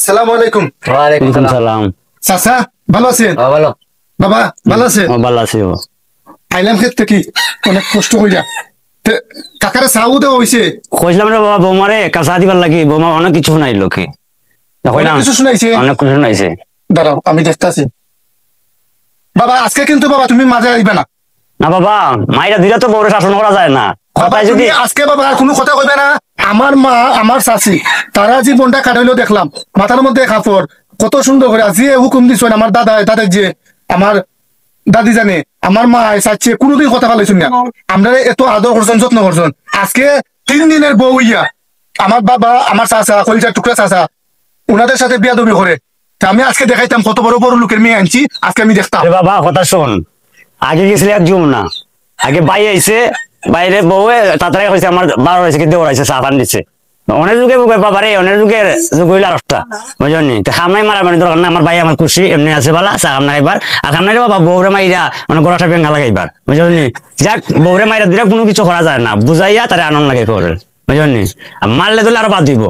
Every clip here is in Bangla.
আসসালামু আলাইকুম। ওয়ালাইকুম সালাম। চাচা ভালো আছেন? ভালো। বাবা ভালো আছে? ভালো আছি। আইলাম ক্ষেত থেকে অনেক কষ্ট কইরা কাকারে চাও দেওয়া হয়েছে। কইলাম রে বাবা বৌমারে কাঁচা দিবার লাগি, বৌমা অনেক কিছু শুনাই লোকে অনেক কিছু শুনাইছে। অনেক কিছু শুনাইছে। দাঁড়াও আমি দেখতাছি। বাবা আজকে কিন্তু বাবা তুমি মাঝে আইবে না। না বাবা, মাইরা দিলে তো বউরে শাসন করা যায় না। বাবা কথায় তুমি যদি আজকে বাবা আর কোনো কথা কইবে না। আমার মা আমার চাচি তারা জীবনটা কাটাইলো দেখলাম, মাথার মধ্যে কাপড় কত সুন্দর করে আজি হুকুম দিছেন। আমার দাদা দাদার যে আমার দাদি জানে আমার মা চাচ্ছে কোনোদিন কথা বলেছেন না। আমরা এত আদর করছেন যত্ন করছেন, আজকে 3 দিনের বউ ইয়া আমার বাবা আমার চাচা কলিজার টুকরা চাচা ওনাদের সাথে বিয়াদবি করে। তা আমি আজকে দেখাইতাম কত বড় বড় লোকের মেয়ে আনছি, আজকে আমি দেখতাম। আরে বাবা কথা শোন, আগে গেছিলে এক জুম না, আগে বাই আইছে, বাইরে বউয়ে তাড়াতাড়ি হয়েছে আমার 12 হয়েছে কিন্তু ওরাইছে চা পান দিচ্ছে। অনেক যুগে বুকে বাবা রে, অনেক যুগের যুগ হইল আরটা বুঝলি। তো খামনাই মারা মানে দরকার না, আমার ভাই আমার খুশি এমনি আছে বালা চা খামনা এবার আর খামনাই বাবা বউরে মাইরা মানে গোড়াটা বেঙ্গা লাগাইবার বুঝলি। যাক বউরে মাইরা দিলে কোনো কিছু করা যায় না, বুঝাইয়া তারে আনন্দ লাগে করে বুঝলি। আর মারলে দিলে আরো বাদ দিব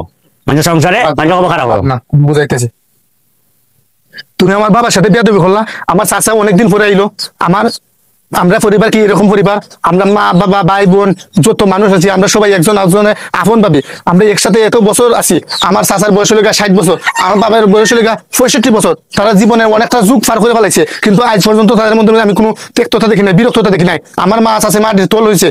মানে সংসারে মানে খারাপ হবে না। বুঝাইতেছি তুমি আমার বাবার সাথে বিয়াদবি করলা। আমার চাচা অনেকদিন পরে আইলো। আমরা পরিবার কি এরকম পরিবার, আমরা মা বাবা ভাই বোন যত মানুষ আছি আমরা সবাই একজন একজনের আপন ভাবি। আমরা একসাথে এত বছর আছি। আমার চাচার বয়স হলে 60 বছর, আমার বাবার বয়স হলে 65 বছর। তারা জীবনে অনেকটা যুগ পার করে ফেলাইছে, কিন্তু আজ পর্যন্ত তাদের মধ্যে আমি কোনো তেক্ততা দেখি নাই, বিরক্ততা দেখি নাই। আমার মা চাচা মাটির তোল হয়েছে,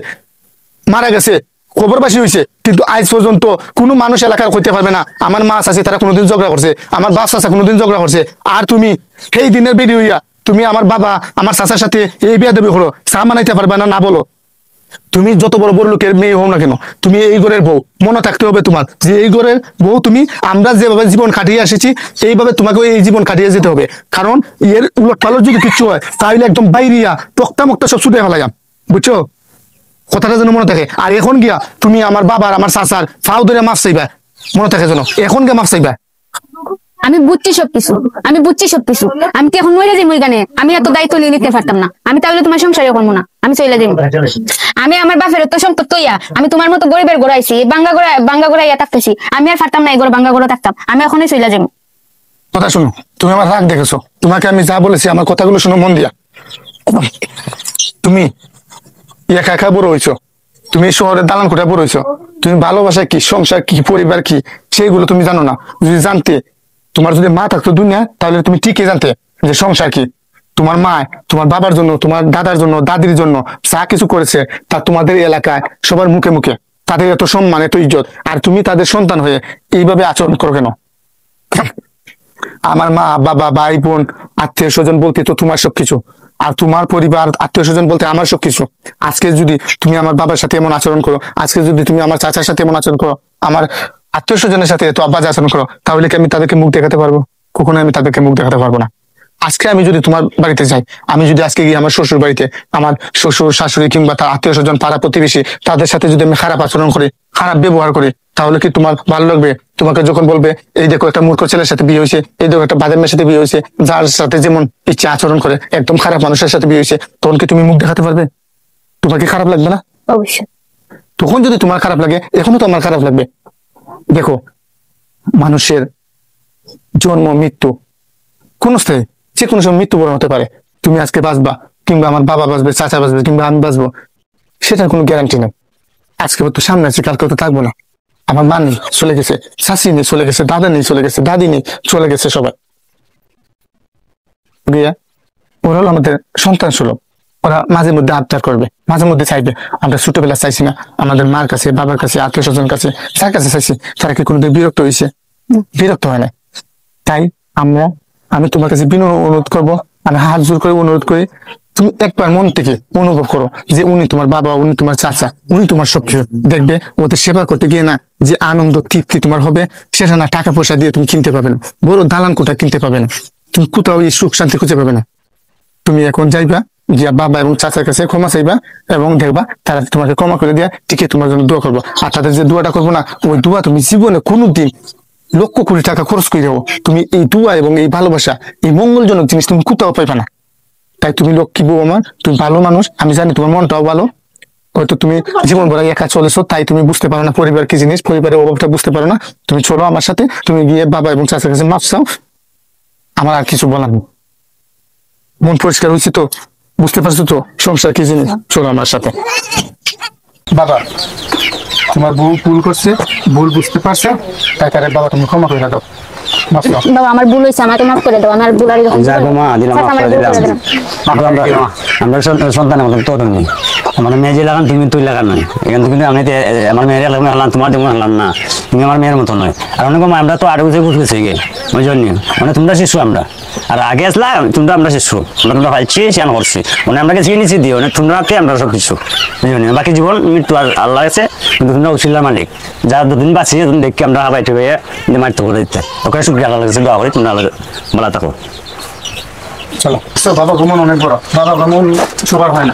মারা গেছে, খবরবাসী হয়েছে, কিন্তু আজ পর্যন্ত কোনো মানুষ এলাকার করতে পারবে না আমার মা আছে তারা কোনোদিন ঝগড়া করছে, আমার বাপ চাচা কোনোদিন ঝগড়া করছে। আর তুমি সেই দিনের বেরিয়ে হইয়া তুমি আমার বাবা আমার চাচার সাথে এই বিয়া দেবী হলো, চা মানাইতে পারবে না। না বলো, তুমি যত বড় বড় লোকের মেয়ে হও না কেন, তুমি এই ঘরের বউ। মনে থাকতে হবে তোমার যে এই ঘরের বউ তুমি। আমরা যেভাবে জীবন কাটিয়ে এসেছি এইভাবে তোমাকেও এই জীবন কাটিয়ে যেতে হবে। কারণ এর উলট পালট যদি কিছু হয় তাহলে একদম বাইরিয়া তক্তা মুক্তা সব ছুটে ফেলাইয়াম, বুঝছো? কথাটা যেন মনে থাকে। আর এখন গিয়া তুমি আমার বাবার আমার চাচার ফাও ধরে মাছ চাইবা, মনে থাকে যেন। এখন গিয়া মাছ চাইবা। আমি বুঝছি সবকিছু, আমি বুঝছি সবকিছু। আমি কি এখন মরে যাই গানে? আমি এত দায়িত্ব নিয়ে নিতে পারতাম না। আমি তাহলে তোমার সংসারে করবো না, আমি চলে যাই। আমি আমার বাপের তো সম্পদ তৈয়া আমি তোমার মতো গরিবের গোড়াইছি, বাঙ্গা গোড়াইয়া থাকতেছি। আমি আর পারতাম না এই বাঙ্গা গোড়া থাকতাম। আমি এখনই চলে যাবো। কথা শুনো, তুমি আমার রাগ দেখেছো। তোমাকে আমি যা বলেছি আমার কথাগুলো শুনো মন দিয়া। তুমি একা একা বড় হয়েছো, তুমি শহরের দালান কোঠা বড় হয়েছো। তুমি ভালোবাসা কি, সংসার কি, পরিবার কি সেইগুলো তুমি জানো না। যদি জানতে, তোমার যদি মা থাকতো দুনিয়া, তাহলে তুমি ঠিকই জানতে যে সংসার কি। তোমার মা তোমার বাবার জন্য, তোমার দাদার জন্য, দাদির জন্য যা কিছু করেছে তা তোমাদের এলাকায় সবার মুখে মুখে, তাদের এত সম্মান এত ইজ্জত। আর তুমি তাদের সন্তান হয়ে এইভাবে আচরণ করো কেন? আমার মা বাবা ভাই বোন আত্মীয় স্বজন বলতে তো তোমার সবকিছু, আর তোমার পরিবার আত্মীয় স্বজন বলতে আমার সবকিছু। আজকে যদি তুমি আমার বাবার সাথে এমন আচরণ করো, আজকে যদি তুমি আমার চাচার সাথে এমন আচরণ করো, আমার আত্মীয় স্বজনের সাথে এত আব্বাজ আচরণ করো, তাহলে কি আমি তাদেরকে মুখ দেখাতে পারবো? কখনোই আমি তাদেরকে মুখ দেখাতে পারবো না। আজকে আমি যদি তোমার বাড়িতে যাই, আমি যদি আজকে গিয়ে আমার শ্বশুর বাড়িতে আমার শ্বশুর শাশুড়ি কিংবা তার আত্মীয় স্বজন পাড়া প্রতিবেশী তাদের সাথে যদি আমি খারাপ আচরণ করি, খারাপ ব্যবহার করি, তাহলে কি তোমার ভালো লাগবে? তোমাকে যখন বলবে এই দেখো একটা মূর্খ ছেলের সাথে বিয়ে হয়েছে, এই দেখো একটা বাদের মেয়ের সাথে বিয়ে হয়েছে, যার সাথে যেমন ইচ্ছে আচরণ করে, একদম খারাপ মানুষের সাথে বিয়ে হয়েছে, তখন কি তুমি মুখ দেখাতে পারবে? তোমার কি খারাপ লাগবে না? অবশ্যই। তখন যদি তোমার খারাপ লাগে, এখনো তো আমার খারাপ লাগবে। দেখো, মানুষের জন্ম মৃত্যু কোন স্থায়ী, যে কোনো সময় মৃত্যুবরণ হতে পারে। তুমি আজকে বাঁচবা, কিংবা আমার বাবা বাঁচবে, চাচা বাঁচবে, কিংবা আমি বাঁচবো, সেটার কোনো গ্যারান্টি নেই। আজকে তো সামনে আছে, কালকে তো থাকবো না। আমার মা নেই, চলে গেছে, শাশি নেই, চলে গেছে, দাদা নেই, চলে গেছে, দাদি নেই, চলে গেছে সবাই। ওরা হলো আমাদের সন্তান সুলভ। ওরা মাঝে মধ্যে আবদার করবে, মাঝে মধ্যে চাইবে। আমরা ছোটবেলা চাইছি না আমাদের মার কাছে, বাবার কাছে, আত্মীয় স্বজন কাছে, যার কাছে চাইছি, তারা কি কোনোদিন বিরক্ত হয়েছে? বিরক্ত হয় না। তাই আমি তোমার কাছে বিনম্র অনুরোধ করবো, আমি হাত জোর করে অনুরোধ করি, তুমি একবার মন থেকে অনুভব করো যে উনি তোমার বাবা, উনি তোমার চাচা, উনি তোমার সবকিছু। দেখবে ওদের সেবা করতে গিয়ে না যে আনন্দ তৃপ্তি তোমার হবে, সেটা না টাকা পয়সা দিয়ে তুমি কিনতে পাবে না, বড় দালান কোঠা কিনতে পাবে না, তুমি কোথাও এই সুখ শান্তি খুঁজে পাবে না। তুমি এখন যাইবা, গিয়া বাবা এবং চাচার কাছে ক্ষমা চাইবা, এবং দেখবা তারা তোমাকে ক্ষমা করে দিয়া ঠিকই তোমার জন্য দোয়া করবো। আর তাদের যে দোয়াটা করবো না, ওই দোয়া তুমি জীবনে কোনোদিন লক্ষ কোটি টাকা খরচ করে যাবো, তুমি এই দোয়া এবং এই ভালোবাসা, এই মঙ্গলজনক জিনিস তুমি কোথাও পাইবা না। তাই তুমি লক্ষ্মী বউ আমার, তুমি ভালো মানুষ, আমি জানি তোমার মনটাও ভালো। হয়তো তুমি জীবন ভরা একা চলেছো, তাই তুমি বুঝতে পারো না পরিবার কি জিনিস, পরিবারের অভাবটা বুঝতে পারো না। তুমি চলো আমার সাথে, তুমি গিয়ে বাবা এবং চাচার কাছে মাপ চাও। আমার আর কিছু বলার নেই। মন পরিষ্কার হয়েছে তো, বুঝতে পারছো তো সংসার কি জিনিস। চলো আমার সাথে। বাবা, তোমার বউ ভুল করছে, ভুল বুঝতে পারছে, তাই তারে বাবা তুমি ক্ষমা করে দাও, মাফ চাও। বাবা আমার ভুল হয়েছে, আমাকে মাফ করে দাও, আমার ভুল আর এরকম যাক মা, দিলাম চাচা, আমার মাফ ভুল করে করে দিলাম। দিলাম। আমরা সন্তানের মতো তোর নেই, আমার মেয়ে যে লাগান তুমি তুই লাগান নয়। এখান থেকে আমি আমার মেয়ের হালাম, তোমার যেমন হালাম না, তুমি আমার মেয়ের মতো নয়। আর অনেক আমরা তো আরো বুঝে বুঝতেছি গে, ওই জন্য মানে তোমরা শিশু আমরা, আর আগে আসলাম তোমরা আমরা শিশু, আমরা তোমরা পাইছি সেন করছি, মানে আমরা চিনি নিচ্ছি দিও না তোমরাতে আমরা সব কিছু, বুঝলি বাকি জীবন মৃত্যু আর আল্লাহ আছে, কিন্তু তোমরা উচিলার মালিক। যা দুদিন বাঁচিয়ে তুমি দেখি আমরা হাবাইতে হয়ে মারতে করে দিতে, ওখানে শুক্রিয়া আল্লাহ কাছে দোয়া করি তোমরা বলা থাকো। চলো বাবা, ভ্রমণ অনেক বড়, বাবা ভ্রমণ সবার হয় না।